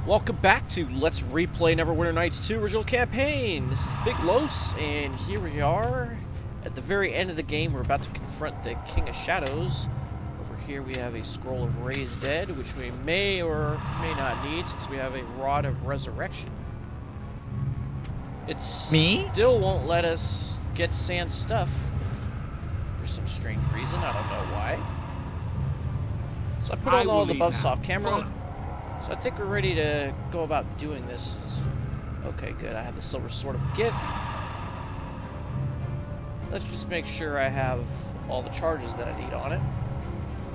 Welcome back to Let's Replay Neverwinter Nights 2 Original Campaign. This is Big Los, and here we are at the very end of the game. We're about to confront the King of Shadows. Over here we have a Scroll of Raised Dead, which we may or may not need since we have a Rod of Resurrection. It still won't let us get sand stuff for some strange reason. I don't know why. So I put on all the buffs off camera. So I think we're ready to go about doing this. Okay, good. I have the Silver Sword of Gift. Let's just make sure I have all the charges that I need on it.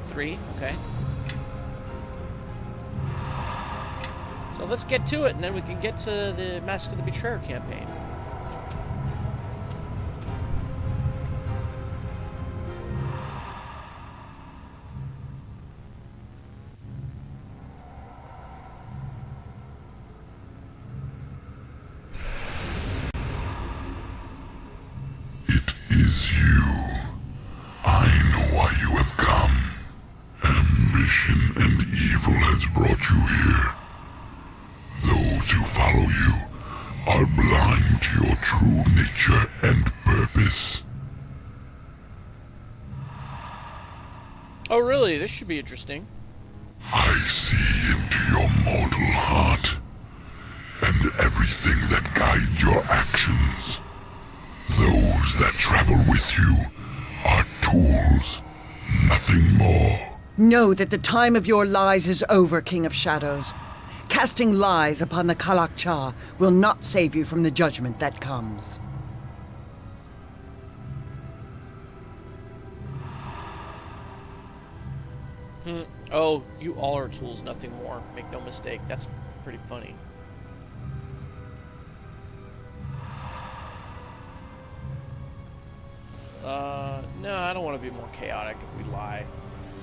3, okay. So let's get to it, and then we can get to the Mask of the Betrayer campaign. Brought you here. Those who follow you are blind to your true nature and purpose. Oh really? This should be interesting. I see into your mortal heart, and everything that guides your actions. Those that travel with you are tools, nothing more. Know that the time of your lies is over, King of Shadows. Casting lies upon the Kalak-Cha will not save you from the judgment that comes. Oh, you all are tools, nothing more. Make no mistake. That's pretty funny. No, I don't want to be more chaotic if we lie.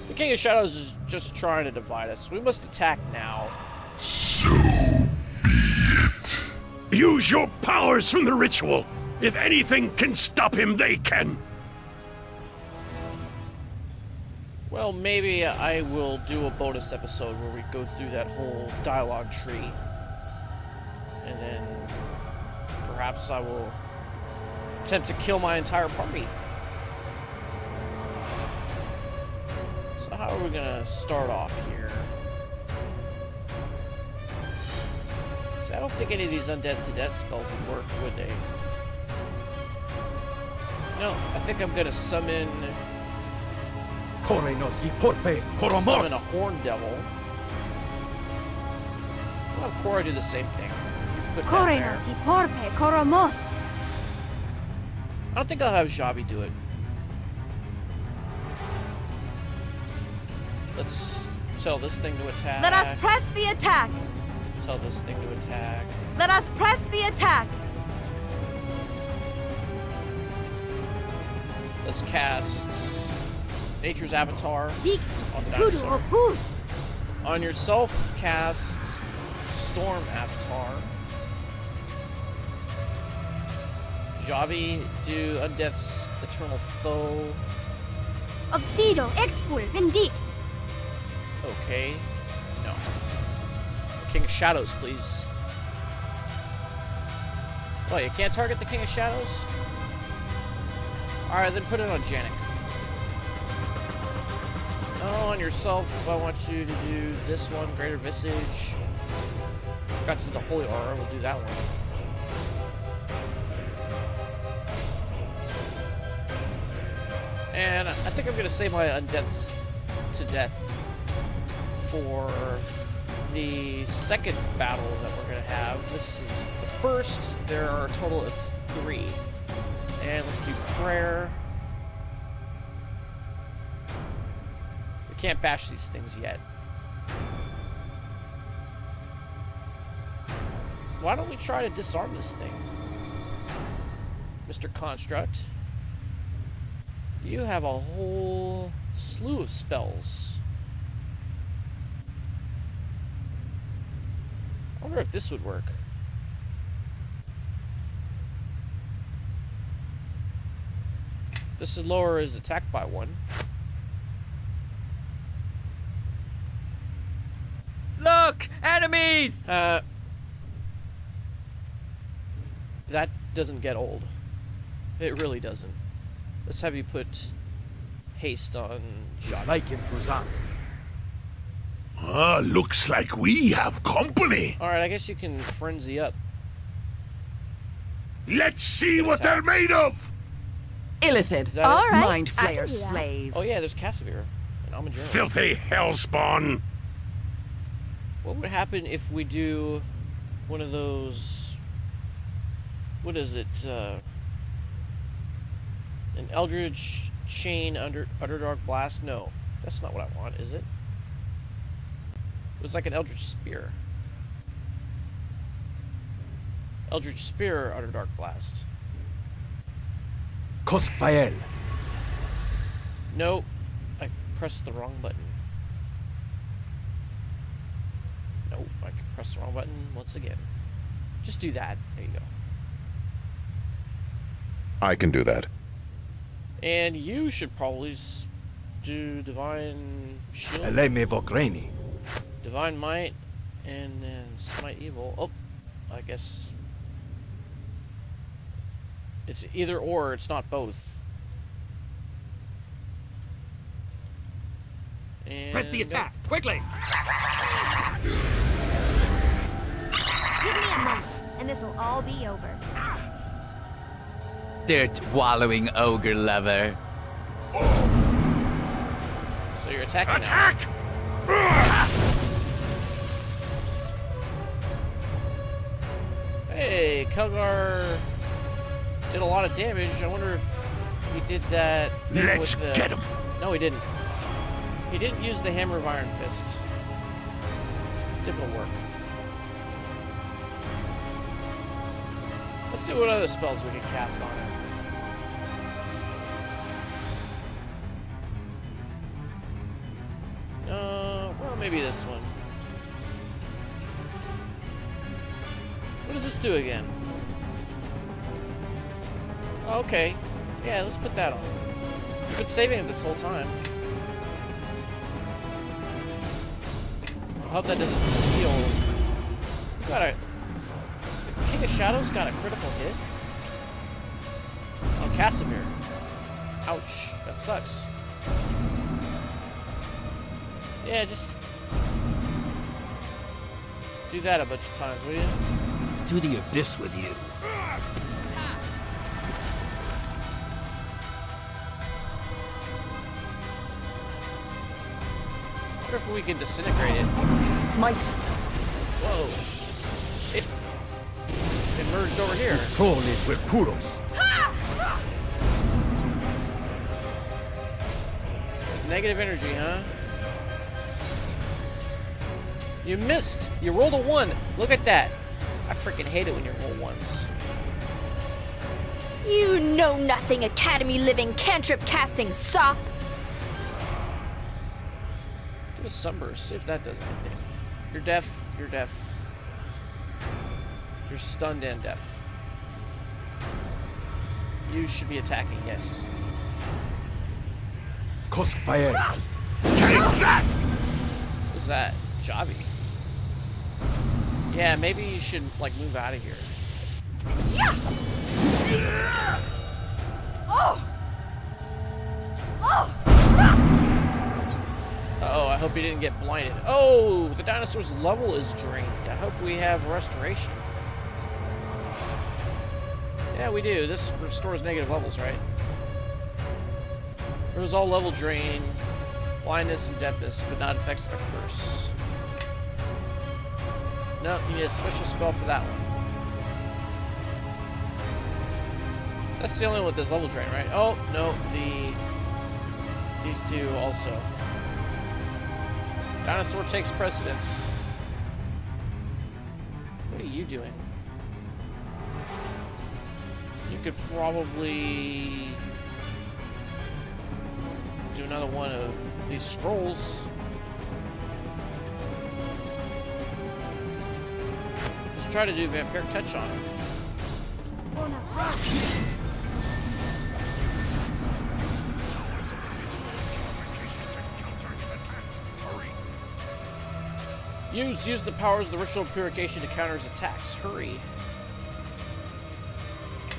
The King of Shadows is just trying to divide us. We must attack now. So be it. Use your powers from the ritual. If anything can stop him, they can. Well, maybe I will do a bonus episode where we go through that whole dialogue tree. And then perhaps I will attempt to kill my entire party. How are we gonna start off here? See, I don't think any of these undead to death spells would work, would they? No, I think I'm gonna summon a horn devil. I'll have Cora do the same thing. I don't think I'll have Javi do it. Let's tell this thing to attack. Let us press the attack. Tell this thing to attack. Let us press the attack. Let's cast Nature's Avatar on the Kudu dinosaur. Opus. On yourself, cast Storm Avatar. Javi, do Undeath's Eternal Foe. Obsido Expul Vindict. Okay. No. King of Shadows, please. Oh, you can't target the King of Shadows? Alright, then put it on Janak. Oh, on yourself, I want you to do this one, Greater Visage. Forgot to do the Holy Aura, we'll do that one. And I think I'm going to save my Undeaths to Death for the second battle that we're going to have. This is the first. There are a total of 3. And let's do prayer. We can't bash these things yet. Why don't we try to disarm this thing? Mr. Construct. You have a whole slew of spells. I wonder if this would work. This would lower his attack by 1. Look! Enemy! enemies! That doesn't get old. It really doesn't. Let's have you put haste on Janak. Like in Fuzan. Looks like we have company. Alright, I guess you can frenzy up. Let's see what they're made of. Illithid, Is that it? All right, mind I can flayer do that. slave. Oh yeah, there's Casimir. And Almond Journal. Filthy hellspawn! What would happen if we do one of those... What is it? An Eldritch Chain Underdark Blast? No, that's not what I want, is it? It was like an Eldritch Spear. Eldritch Spear Underdark Blast. Koskfael. Nope, I pressed the wrong button. Nope, I pressed the wrong button once again. Just do that. There you go. I can do that. And you should probably do Divine Shield, Eleme Vogreni. Divine Might, and then Smite Evil. Oh, I guess it's either or, it's not both. And Press the attack, quickly! Give me a moment, and this will all be over. Dirt-wallowing ogre lover. So you're attacking now. Attack! Hey, Kelgar did a lot of damage. I wonder if he did that thing Let's with the... get him. No, he didn't. He didn't use the Hammer of Iron Fists. Let's see if it'll work. Let's see what other spells we can cast on him. Well, maybe this one. What does this do again? Oh, okay. Yeah, let's put that on. We've been saving it this whole time. I hope that doesn't heal. Got a... King of Shadows got a critical hit on Casimir. Ouch, that sucks. Yeah, just do that a bunch of times, will you? To the abyss with you. I wonder if we can disintegrate it. My Whoa. It merged over here. Prole with puros. Negative energy, huh? You missed! You rolled a 1! Look at that! I freaking hate it when you roll 1s. You know nothing, Academy living cantrip casting sop. Do a sunburst, see if that does anything. You're deaf, you're deaf. You're stunned and deaf. You should be attacking, yes. Koskfael. Take that! Who's that? Javi. Yeah, maybe you should, like, move out of here. Uh-oh, I hope he didn't get blinded. Oh, the dinosaur's level is drained. I hope we have restoration. Yeah, we do. This restores negative levels, right? It was all level drain, blindness, and deafness, but not effects of a curse. No, you need a special spell for that one. That's the only one with this level drain, right? Oh, no, these two also. Dinosaur takes precedence. What are you doing? You could probably do another one of these scrolls. Let's try to do Vampiric Touch on him. Use the powers of the ritual purification to counter his attacks. Hurry.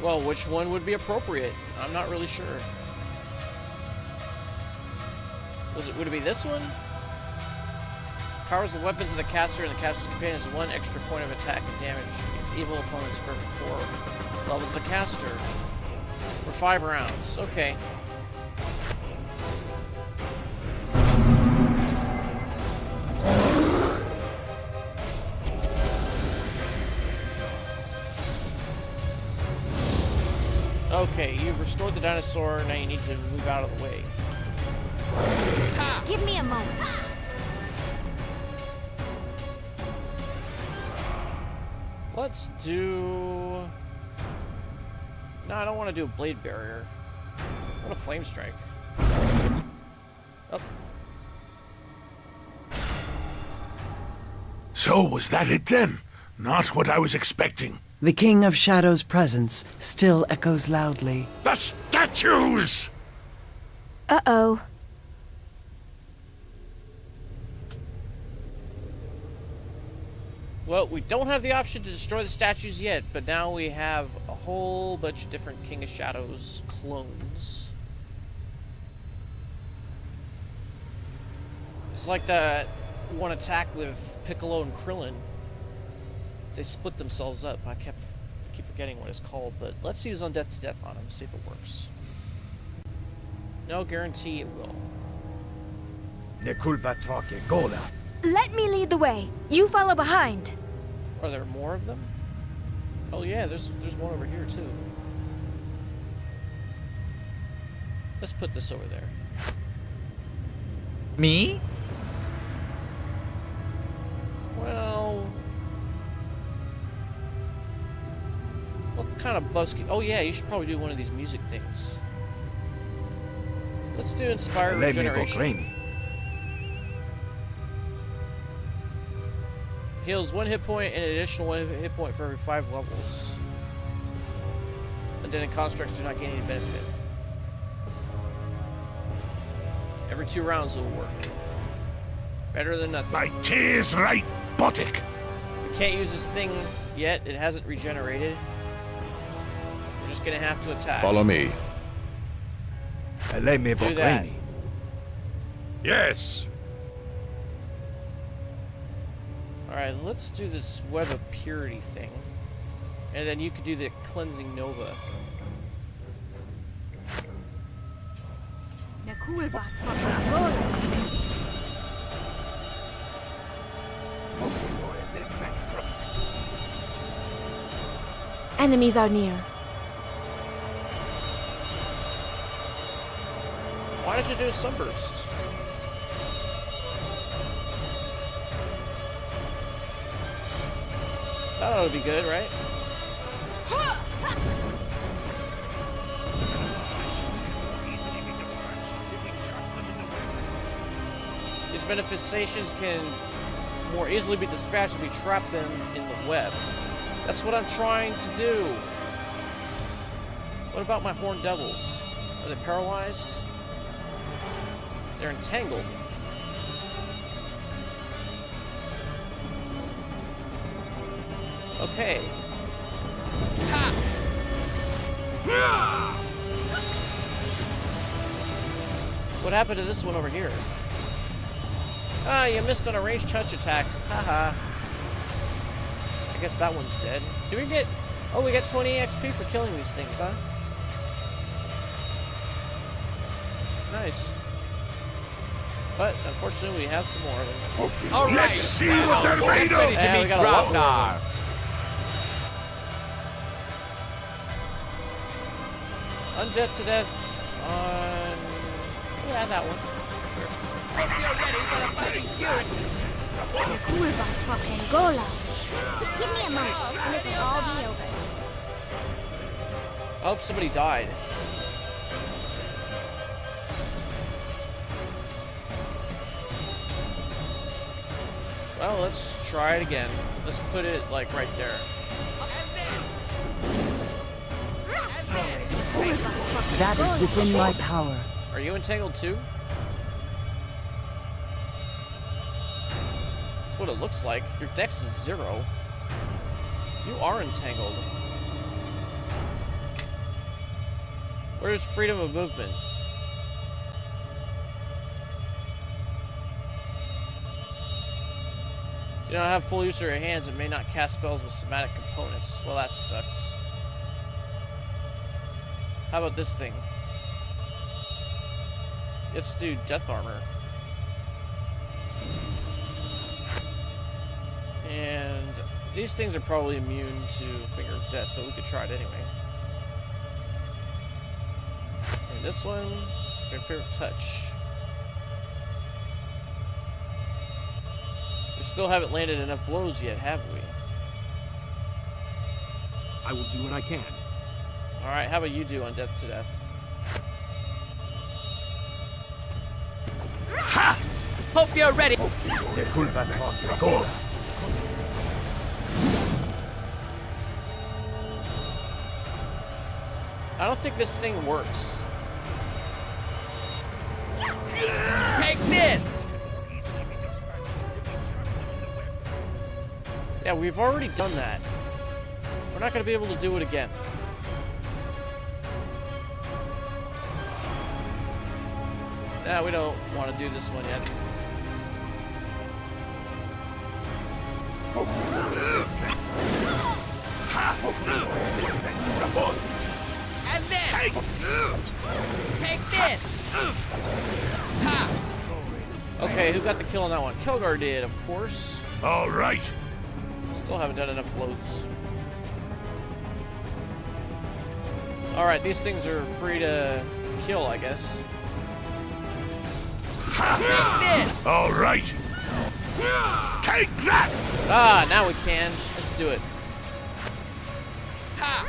Well, which one would be appropriate? I'm not really sure. Would it be this one? Powers the weapons of the caster and the caster's companion is 1 extra point of attack and damage against evil opponents for 4 levels of the caster. For 5 rounds. Okay. Okay, you've restored the dinosaur, now you need to move out of the way. Give me a moment. Let's do... No, I don't want to do a blade barrier. I want a flame strike. Oh. So was that it then? Not what I was expecting. The King of Shadows' presence still echoes loudly. The statues! Uh-oh. Well, we don't have the option to destroy the statues yet, but now we have a whole bunch of different King of Shadows clones. It's like that one attack with Piccolo and Krillin. They split themselves up. I keep forgetting what it's called, but let's use Undeath to Death on him, see if it works. No guarantee it will. Ne culpa troque gola. Let me lead the way. You follow behind. Are there more of them? Oh yeah, there's one over here too. Let's put this over there. Me? Well, what kind of buffs? Oh yeah, you should probably do one of these music things. Let's do Inspire Let me Regeneration. proclaim. Heals 1 hit point and an additional 1 hit point for every 5 levels. Undead and constructs do not gain any benefit. Every 2 rounds it will work. Better than nothing. My tears right buttock. We can't use this thing yet. It hasn't regenerated. We're just gonna have to attack. Follow me. Let me Do that. proclaim. Yes. Alright, let's do this Web of Purity thing. And then you could do the Cleansing Nova. Enemies are near. Why don't you do a Sunburst? That ought to be good, right? These manifestations can more easily be dispatched if we trap them in the web. That's what I'm trying to do. What about my Horned Devils? Are they paralyzed? They're entangled. Okay. What happened to this one over here? Ah, you missed on a ranged touch attack. Haha. I guess that one's dead. Do we get... Oh, we got 20 XP for killing these things, huh? Nice. But, unfortunately, we have some more of them. All right. Let's see what they're made of. Yeah, we got a lot more of them. Undeath to Death on... Yeah, that one. Give me a moment, and this will all be over. I hope somebody died. Well, let's try it again. Let's put it, like, right there. That is within my power. Are you entangled too? what it looks like. Your dex is 0. You are entangled. Where's freedom of movement? You don't have full use of your hands and may not cast spells with somatic components. Well, that sucks. How about this thing? Let's do death armor. And these things are probably immune to Finger of Death, but we could try it anyway. And this one, Vampiric Touch. We still haven't landed enough blows yet, have we? I will do what I can. Alright, how about you do on Death to Death? Ha! Hope you're ready. Ne culpa toque gola. I don't think this thing works. Take this! Yeah, we've already done that. We're not going to be able to do it again. Nah, we don't want to do this one yet. And then! Take this! Ha! Okay, who got the kill on that one? Kilgar did, of course. All right. Still haven't done enough blows. Alright, these things are free to kill, I guess. Take this! All right. Take that! Ah, now we can. Let's do it. Ha!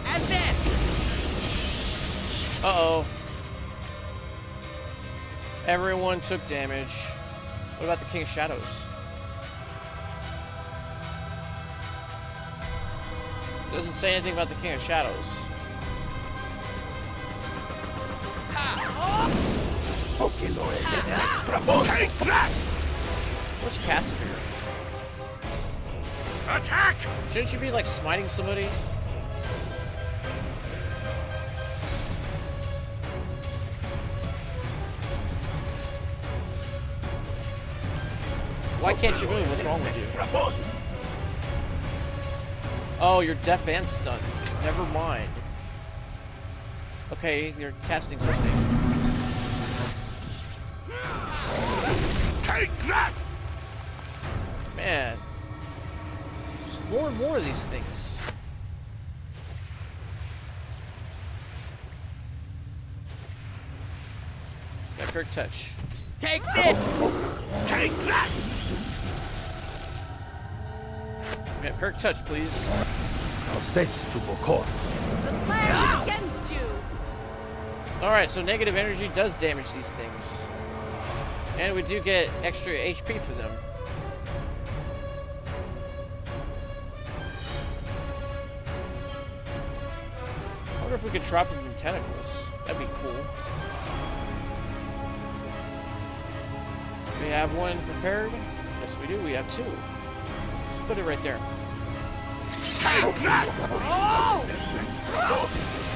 And this! Uh-oh. Everyone took damage. What about the King of Shadows? Doesn't say anything about the King of Shadows. Take that! What's Casimir? Attack! Shouldn't you be like smiting somebody? Why can't you move? What's wrong with you? Oh, you're deaf and stunned. Never mind. Okay, you're casting something. Take that! Man. There's more and more of these things. Vampiric Touch. Take this! Take that! Vampiric Touch, please. Processo to Bokor. The plan is against you. Alright, so negative energy does damage these things. And we do get extra HP for them. I wonder if we could drop them in tentacles. That'd be cool. We have one prepared? Yes, we do. We have two. Let's put it right there. Take that!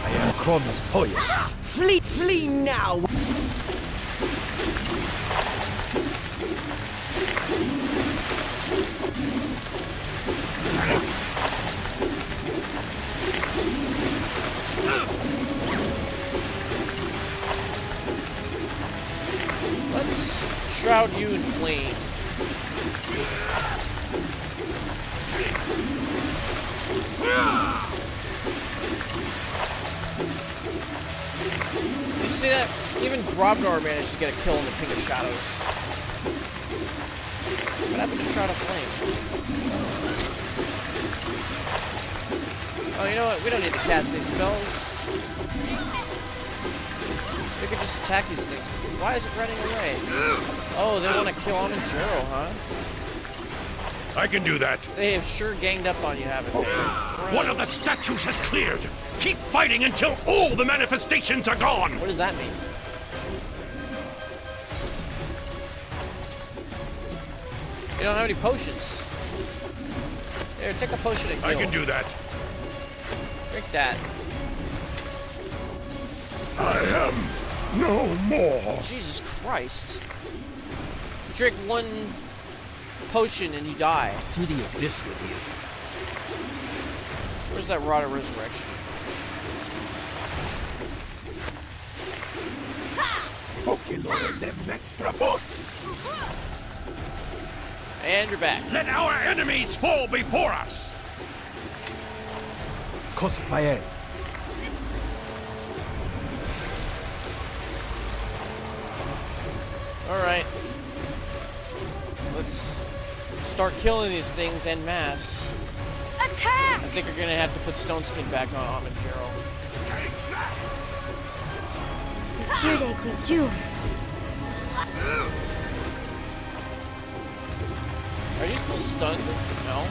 I am Chromis Poya. Flee, flee now! Let's shroud you in flame. You see that? Even Grobnar managed to get a kill in the King of Shadows. What happened to Shroud of Flame? Oh, you know what? We don't need to cast these spells. We could just attack these things. Why is it running away? Oh, they want to kill Amanjaro, huh? I can do that. They have sure ganged up on you, haven't they? One of the statues has cleared. Keep fighting until all the manifestations are gone. What does that mean? You don't have any potions. Here, take a potion and heal. I can do that. Drink that. I am no more. Jesus Christ. You drink one potion and you die. To the abyss with you. Where's that rod of resurrection? And you're back. Let our enemies fall before us. Cospaye. Alright. Let's start killing these things en masse. Attack! I think we're gonna have to put Stone Skin back on Amon-Gerald. Jude Jude. Are you still stunned? No.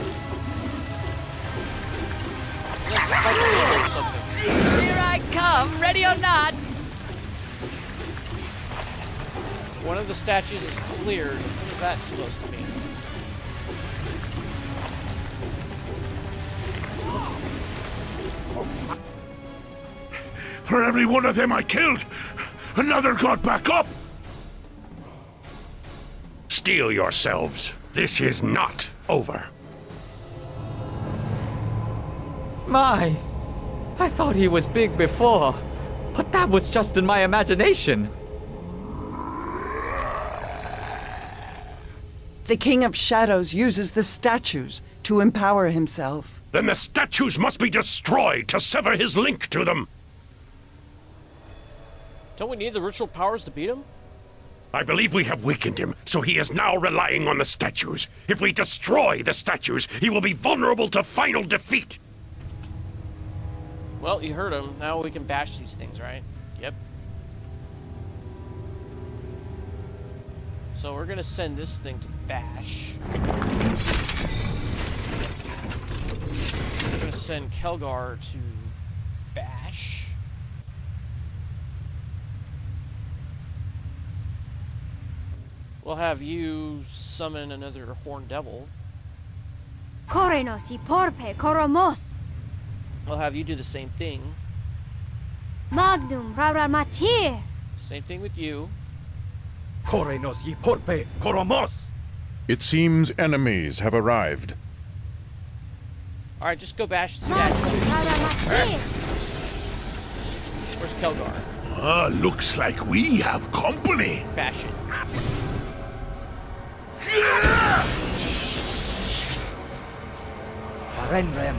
Let's fight or something. Here I come, ready or not! One of the statues is cleared. What is that supposed to mean? For every one of them I killed, another got back up. Steel yourselves. This is not over. My, I thought he was big before, but that was just in my imagination. The King of Shadows uses the statues to empower himself. Then the statues must be destroyed to sever his link to them. Don't we need the ritual powers to beat him? I believe we have weakened him, so he is now relying on the statues. If we destroy the statues, he will be vulnerable to final defeat. Well, you heard him. Now we can bash these things, right? Yep. So we're gonna send this thing to bash. We're gonna send Kelgar to bash. We'll have you summon another Horned Devil. Korenos y porpe koromos. We'll have you do the same thing. Magnum raramatir. Same thing with you. Corenos y porpe coromos. It seems enemies have arrived. Alright, just go bash the Magnum statue. raramatir. Where's Kelgar? Looks like we have company. Bash it. Farenrem.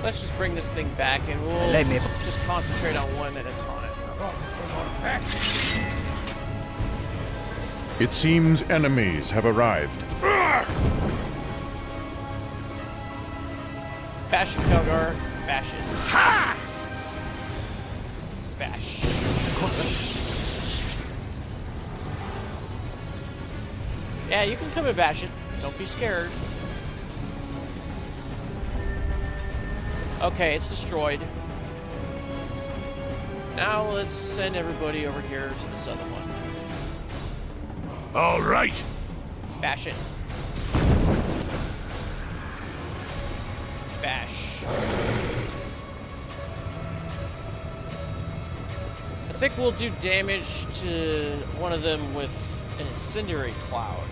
Let's just bring this thing back and we'll Let me- just concentrate on one at a time. It seems enemies have arrived. Bash it, Kelgar. Bash it. Bash. Yeah, you can come and bash it. Don't be scared. Okay, it's destroyed. Now let's send everybody over here to this other one. All right. Bash it. Bash. I think we'll do damage to one of them with an incendiary cloud.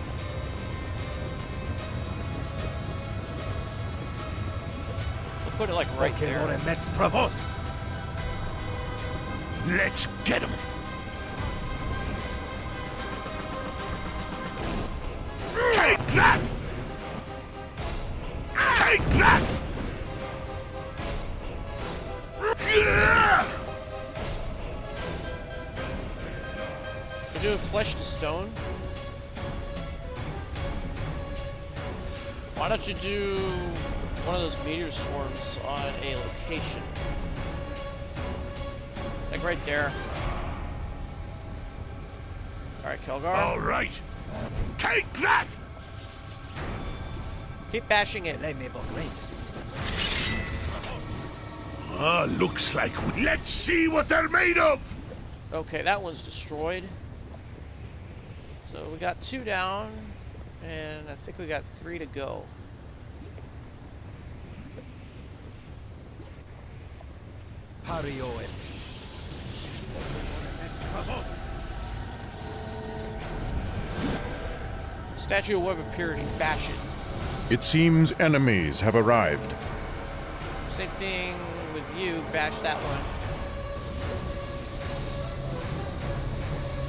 We'll put it like right there. Let's get him. Take that! Take that! We're doing flesh to stone. Why don't you do one of those meteor swarms on a location? Like right there. Alright, Kelgar. All right. Take that! Keep bashing it. Looks like let's see what they're made of! Okay, that one's destroyed. So we got 2 down, and I think we got 3 to go. Pario it. Statue of Web appears in fashion. It seems enemies have arrived. Same thing with you, bash that one.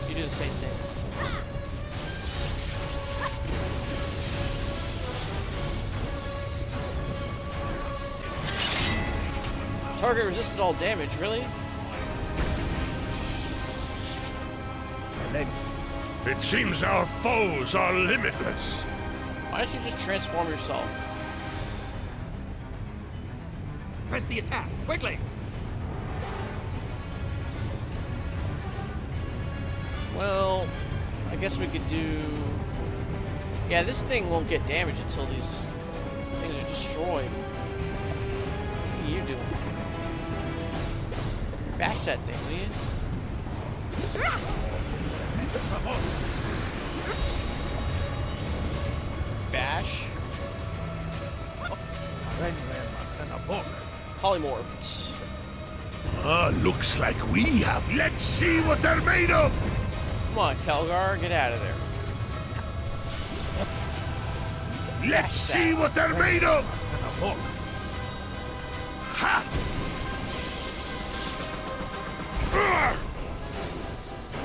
You do the same thing. Target resisted all damage, really? And then It seems our foes are limitless. Why don't you just transform yourself? press the attack, quickly! Well, I guess we could do... Yeah, this thing won't get damaged until these things are destroyed. What are you doing? Bash that thing, will you? Bash. Polymorphed. Looks like we have. Let's see what they're made of! Come on, Kelgar, get out of there. Let's see what they're made of! Ha!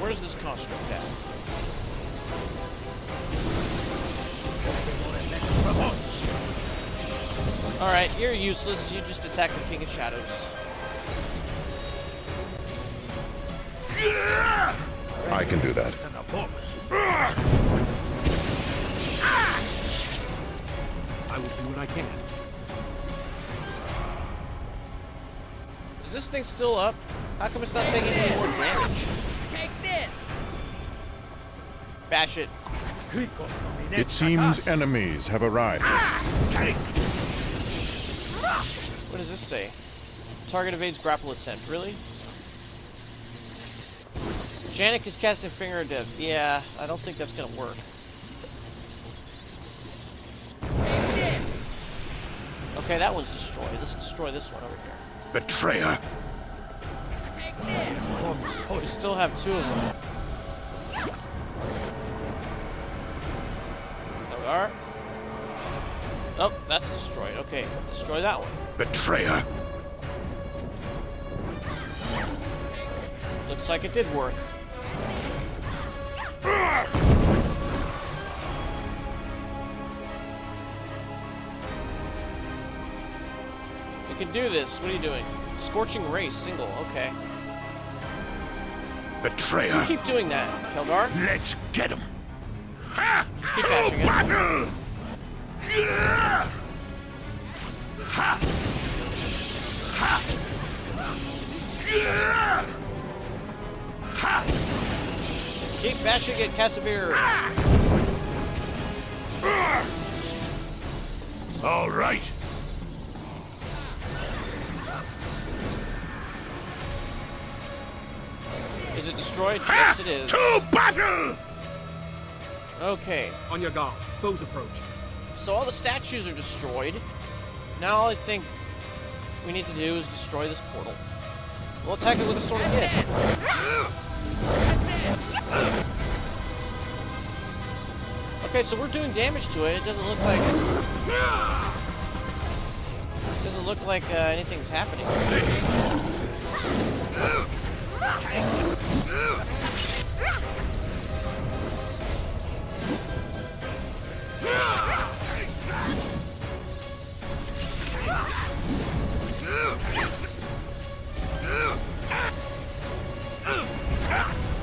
Where's this construct at? Alright, you're useless. You just attack the King of Shadows. I can do that. I will do what I can. Is this thing still up? How come it's not taking any more damage? Take this! Bash it. It seems enemies have arrived. Take! What does this say? Target evades grapple attempt. Really? Janak is casting Finger of Death. Yeah, I don't think that's gonna work. Okay, that one's destroyed. Let's destroy this one over here. Betrayer. We still have 2 of them. There we are. Oh, that's destroyed. Okay, destroy that one. Betrayer. Looks like it did work. We can do this. What are you doing? Scorching Ray, single. Okay. Betrayer. You keep doing that, Keldar. Let's get him! Ha! Just keep To bashing it. battle! Yeah! Ha! Ha! Yeah! Ha! Keep bashing it, Casimir. All right. Is it destroyed? Yes, it is. To battle! Okay. On your guard. Foes approach. So all the statues are destroyed. Now all I think we need to do is destroy this portal. We'll attack it with a sword of hit. Okay, so we're doing damage to it. It doesn't look like anything's happening.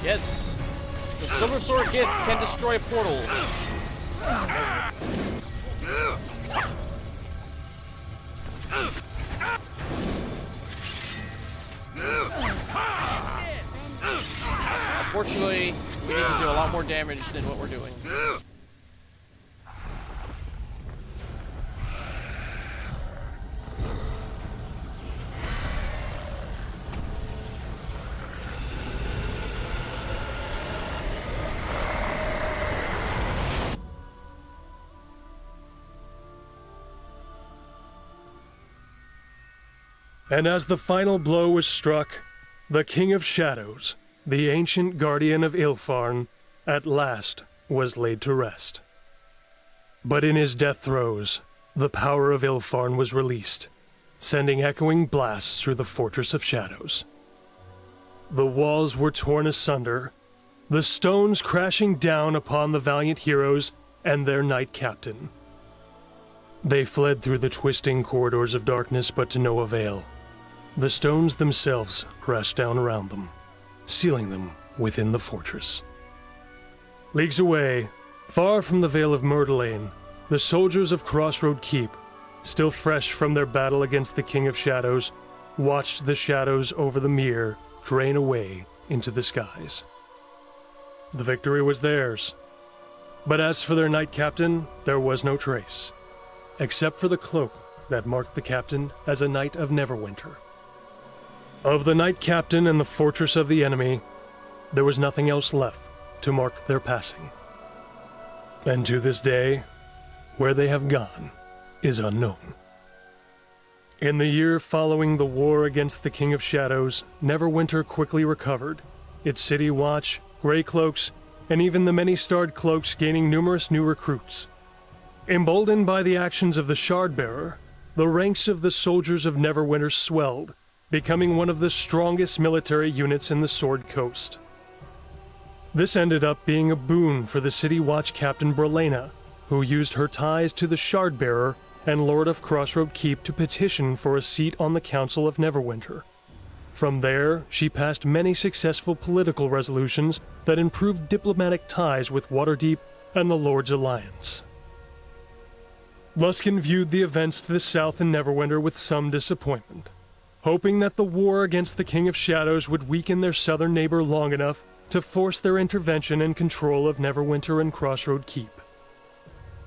Yes, the Silver Sword gift can destroy a portal. Unfortunately, we need to do a lot more damage than what we're doing. And as the final blow was struck, the King of Shadows, the ancient guardian of Ilfarn, at last was laid to rest. But in his death throes, the power of Ilfarn was released, sending echoing blasts through the Fortress of Shadows. The walls were torn asunder, the stones crashing down upon the valiant heroes and their knight captain. They fled through the twisting corridors of darkness, but to no avail. The stones themselves crashed down around them, sealing them within the fortress. Leagues away, far from the Vale of Myrtleane, the soldiers of Crossroad Keep, still fresh from their battle against the King of Shadows, watched the shadows over the mere drain away into the skies. The victory was theirs, but as for their knight captain, there was no trace, except for the cloak that marked the captain as a knight of Neverwinter. Of the knight captain and the fortress of the enemy, there was nothing else left to mark their passing. And to this day, where they have gone is unknown. In the year following the war against the King of Shadows, Neverwinter quickly recovered, its city watch, Grey Cloaks, and even the many-starred cloaks gaining numerous new recruits. Emboldened by the actions of the Shardbearer, the ranks of the soldiers of Neverwinter swelled, becoming one of the strongest military units in the Sword Coast. This ended up being a boon for the City Watch Captain Brelena, who used her ties to the Shardbearer and Lord of Crossroad Keep to petition for a seat on the Council of Neverwinter. From there, she passed many successful political resolutions that improved diplomatic ties with Waterdeep and the Lord's Alliance. Luskan viewed the events to the south in Neverwinter with some disappointment, hoping that the war against the King of Shadows would weaken their southern neighbor long enough to force their intervention and control of Neverwinter and Crossroad Keep.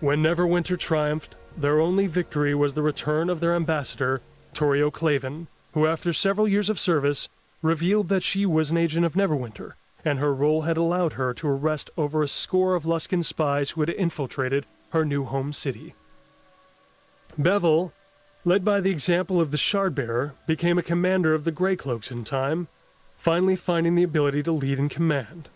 When Neverwinter triumphed, their only victory was the return of their ambassador, Torio Claven, who after several years of service, revealed that she was an agent of Neverwinter, and her role had allowed her to arrest over a score of Luskan spies who had infiltrated her new home city. Bevel, led by the example of the Shardbearer, became a commander of the Greycloaks in time, finally finding the ability to lead and command.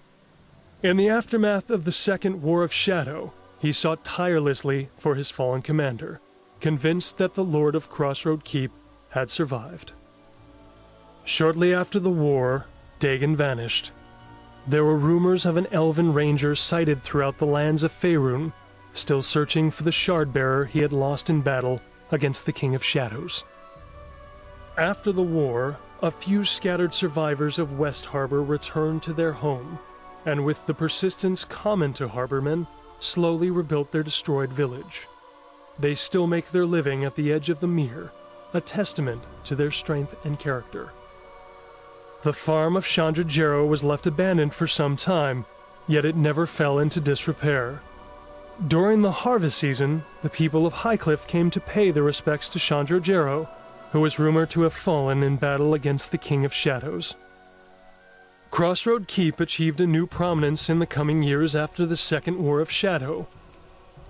In the aftermath of the Second War of Shadow, he sought tirelessly for his fallen commander, convinced that the Lord of Crossroad Keep had survived. Shortly after the war, Dagon vanished. There were rumors of an elven ranger sighted throughout the lands of Faerun, still searching for the Shardbearer he had lost in battle against the King of Shadows. After the war, a few scattered survivors of West Harbor returned to their home, and with the persistence common to harbormen, slowly rebuilt their destroyed village. They still make their living at the edge of the mere, a testament to their strength and character. The farm of Chandra Jarrow was left abandoned for some time, yet it never fell into disrepair. During the harvest season, the people of Highcliff came to pay their respects to Chandra Jarrow, who was rumored to have fallen in battle against the King of Shadows. Crossroad Keep achieved a new prominence in the coming years after the Second War of Shadow.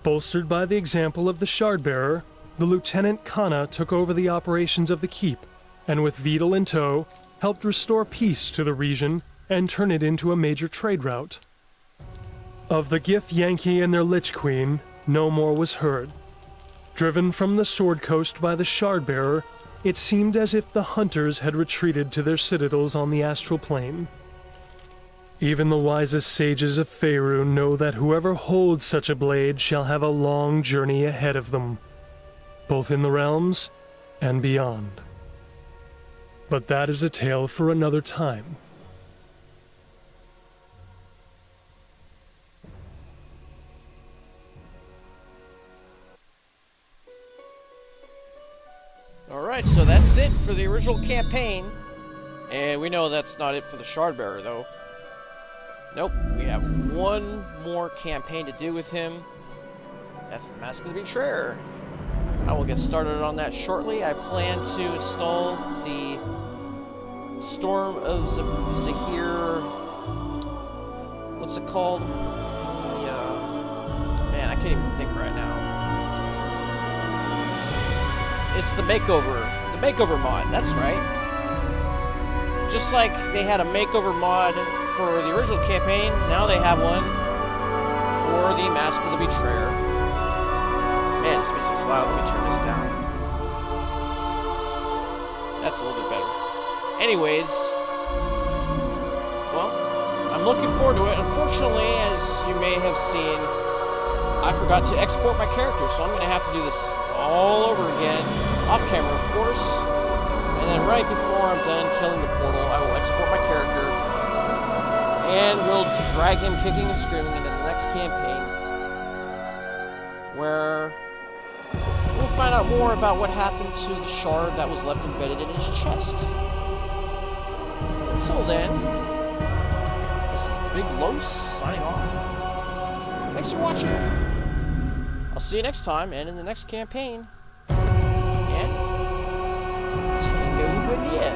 Bolstered by the example of the Shardbearer, the Lieutenant Kana took over the operations of the keep, and with Vidal in tow, helped restore peace to the region and turn it into a major trade route. Of the Gith Yankee and their Lich Queen, no more was heard. Driven from the Sword Coast by the Shardbearer, it seemed as if the hunters had retreated to their citadels on the astral plane. Even the wisest sages of Faerun know that whoever holds such a blade shall have a long journey ahead of them, both in the realms and beyond. But that is a tale for another time. Alright, so that's it for the original campaign. And we know that's not it for the Shardbearer, though. Nope, we have one more campaign to do with him. That's the Mask of the Betrayer. I will get started on that shortly. I plan to install the Storm of Zahir... What's it called? Man, I can't even think right now. It's the makeover. The makeover mod, that's right. Just like they had a makeover mod for the original campaign, now they have one for the Mask of the Betrayer. Man, this music's loud. Let me turn this down. That's a little bit better. Anyways, well, I'm looking forward to it. Unfortunately, as you may have seen, I forgot to export my character, so I'm going to have to do this all over again, off camera, of course. And then right before I'm done killing the portal, I will export my character, and we'll drag him kicking and screaming into the next campaign, where we'll find out more about what happened to the shard that was left embedded in his chest. Until then, this is Big Los signing off. Thanks for watching. I'll see you next time and in the next campaign. And Tango with you.